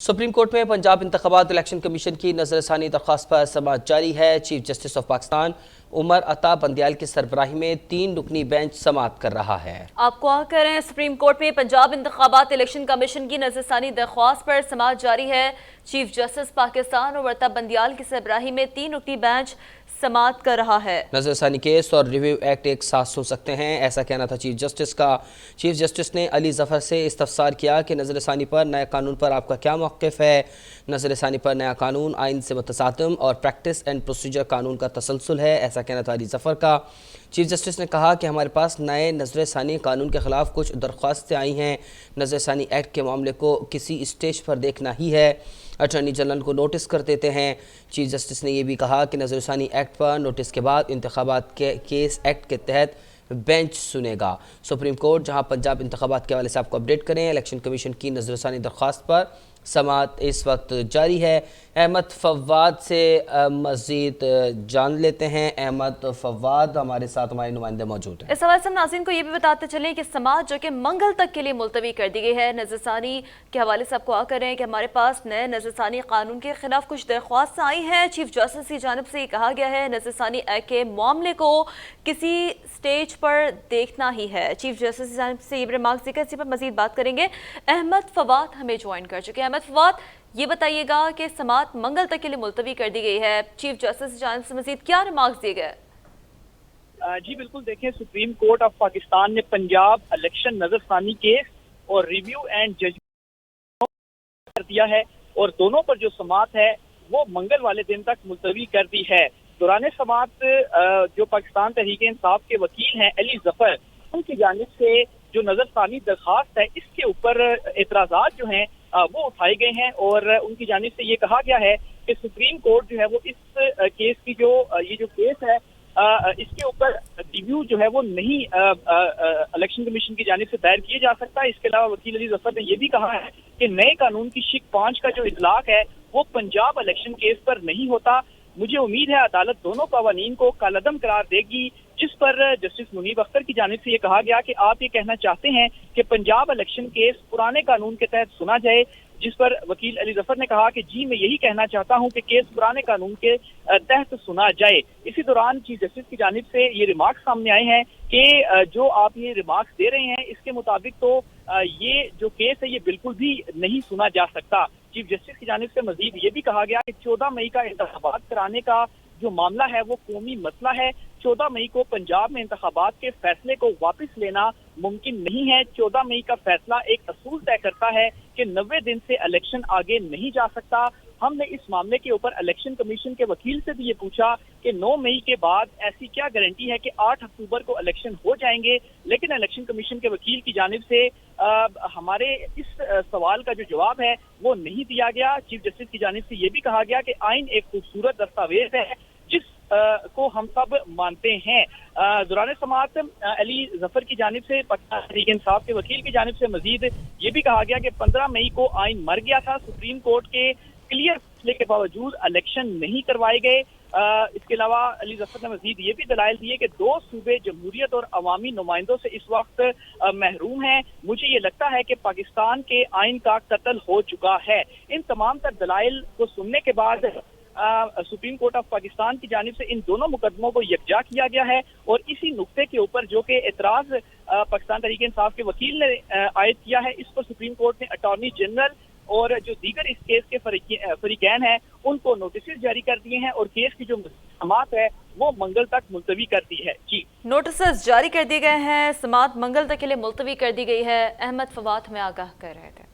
Supreme court में पंजाब इंतखाबात election commission की नजरसानी दरख्वास्त पर समाअत जारी है। Chief justice of Pakistan Umar Ata Bandial की सरबराही में 3 रुकनी बेंच समाअत कर रहा है। आपको आगाह करें, सुप्रीम कोर्ट में पंजाब इंतखाबात इलेक्शन कमीशन की नजरसानी दरख्वास्त पर समाअत जारी है। चीफ जस्टिस पाकिस्तान उमर अता बंदियाल की सरबराही में 3 रुकनी बेंच समाअत कर रहा है। नजरसानी केस और रिव्यू एक्ट एक साथ सुन सकते हैं, ऐसा कहना था चीफ जस्टिस का। चीफ जस्टिस ने अली जफर से इस्तफसार किया कि नजरसानी पर नए कानून पर आपका क्या मौक़िफ़ है। नजरसानी पर नया कानून आइन से मुतसातिम और प्रैक्टिस एंड प्रोसीजर कानून का तसलसल है, ऐसा कहना था अली जफर का। चीफ जस्टिस ने कहा कि हमारे पास नए नजरसानी कानून के ख़िलाफ़ कुछ दरख्वास्तें आई हैं। नजरसानी एक्ट के मामले को किसी स्टेज पर देखना ही है, अटॉर्नी जनरल को नोटिस कर देते हैं। चीफ जस्टिस ने यह भी कहा कि नजरसानी एक्ट पर नोटिस के बाद इंतखाबात के केस एक्ट के तहत बेंच सुनेगा। सुप्रीम कोर्ट जहां पंजाब इंतखाबात के हवाले से आपको अपडेट करें, इलेक्शन कमीशन की नजरसानी दरख्वास्त पर समाअत इस वक्त जारी है। अहमद फवाद से मज़ीद जान लेते हैं। अहमद फवाद हमारे साथ हमारे नुमाइंदे मौजूद हैं। इस हवाले से नाज़रीन को ये भी बताते चलें कि समाअत जो कि मंगल तक के लिए मुलतवी कर दी गई है। नजरसानी के हवाले से आपको आगाह करें कि हमारे पास नए नजरसानी कानून के खिलाफ कुछ दरख्वास्त आई हैं। चीफ जस्टिस की जानिब से ये कहा गया है नजरसानी एक्ट के मामले को किसी स्टेज पर देखना ही है। चीफ जस्टिस की जानिब से ये रिमार्क्स देकर इसी पर मजीद बात करेंगे। अहमद फवाद हमें ज्वाइन कर चुके हैं। अहमद फवाद, ये बताइएगा कि समाअत मंगल तक के लिए मुलतवी कर दी गई है, चीफ जस्टिस की जानिब से मजीद क्या रिमार्क्स दिए गए? जी बिल्कुल, देखें, सुप्रीम कोर्ट ऑफ पाकिस्तान ने पंजाब इलेक्शन नजरसानी केस और रिव्यू एंड जजमेंट कर दिया है और दोनों पर जो समाअत है वो मंगल वाले दिन तक मुलतवी कर दी है। दौरान समाअत जो पाकिस्तान तहरीक इंसाफ के वकील हैं अली जफर, उनकी जानिब से जो नजरसानी दरखास्त है इसके ऊपर एतराज़ात जो हैं वो उठाए गए हैं और उनकी जानिब से ये कहा गया है कि सुप्रीम कोर्ट जो है वो इस केस की ये जो केस है इसके ऊपर रिव्यू जो है वो नहीं इलेक्शन कमीशन की जानिब से दायर किए जा सकता। इसके अलावा वकील अली जफर ने यह भी कहा है कि नए कानून की शिक 5 का जो इतलाक है वो पंजाब इलेक्शन केस पर नहीं होता। मुझे उम्मीद है अदालत दोनों कवानीन को कालअदम करार देगी, जिस पर जस्टिस मुनीब अख्तर की जानिब से ये कहा गया कि आप ये कहना चाहते हैं कि पंजाब इलेक्शन केस पुराने कानून के तहत सुना जाए, जिस पर वकील अली जफर ने कहा कि जी मैं यही कहना चाहता हूं कि केस पुराने कानून के तहत सुना जाए। इसी दौरान चीफ जस्टिस की जानिब से ये रिमार्क्स सामने आए हैं कि जो आप ये रिमार्क्स दे रहे हैं इसके मुताबिक तो ये जो केस है ये बिल्कुल भी नहीं सुना जा सकता। चीफ जस्टिस की जानिब से मजीद ये भी कहा गया कि 14 मई का इंतखाबात कराने का जो मामला है वो कौमी मसला है। 14 मई को पंजाब में इंतखाबात के फैसले को वापस लेना मुमकिन नहीं है। 14 मई का फैसला एक असूल तय करता है कि 90 दिन से इलेक्शन आगे नहीं जा सकता। हमने इस मामले के ऊपर इलेक्शन कमीशन के वकील से भी ये पूछा कि 9 मई के बाद ऐसी क्या गारंटी है कि 8 अक्टूबर को इलेक्शन हो जाएंगे, लेकिन इलेक्शन कमीशन के वकील की जानिब से हमारे इस सवाल का जो जवाब है वो नहीं दिया गया। चीफ जस्टिस की जानिब से ये भी कहा गया कि आइन एक खूबसूरत दस्तावेज है जिस को हम सब मानते हैं। दौरान समाअत अली जफर की जानिब से पाकिस्तान तहरीक इंसाफ के वकील की जानिब से मजीद ये भी कहा गया कि 15 मई को आइन मर गया था, सुप्रीम कोर्ट के क्लियर फैसले के बावजूद इलेक्शन नहीं करवाए गए। इसके अलावा अली जफर ने मजीद ये भी दलाइल दिए कि 2 सूबे जमहूरियत और अवामी नुमाइंदों से इस वक्त महरूम हैं। मुझे ये लगता है कि पाकिस्तान के आइन का कत्ल हो चुका है। इन तमाम तर दलाइल को सुनने के बाद सुप्रीम कोर्ट ऑफ पाकिस्तान की जानिब से इन दोनों मुकदमों को यकजा किया गया है और इसी नुक्ते के ऊपर जो कि एतराज पाकिस्तान तहरीक इंसाफ के वकील ने आयद किया है, इस पर सुप्रीम कोर्ट ने अटॉर्नी जनरल और जो दीगर इस केस के फरीकैन हैं उनको नोटिस जारी कर दिए हैं और केस की जो समाअत है वो मंगल तक मुलतवी कर दी है। जी, नोटिस जारी कर दिए गए हैं, समाअत मंगल तक के लिए मुलतवी कर दी गई है। अहमद फवाद हमें आगाह कर रहे थे।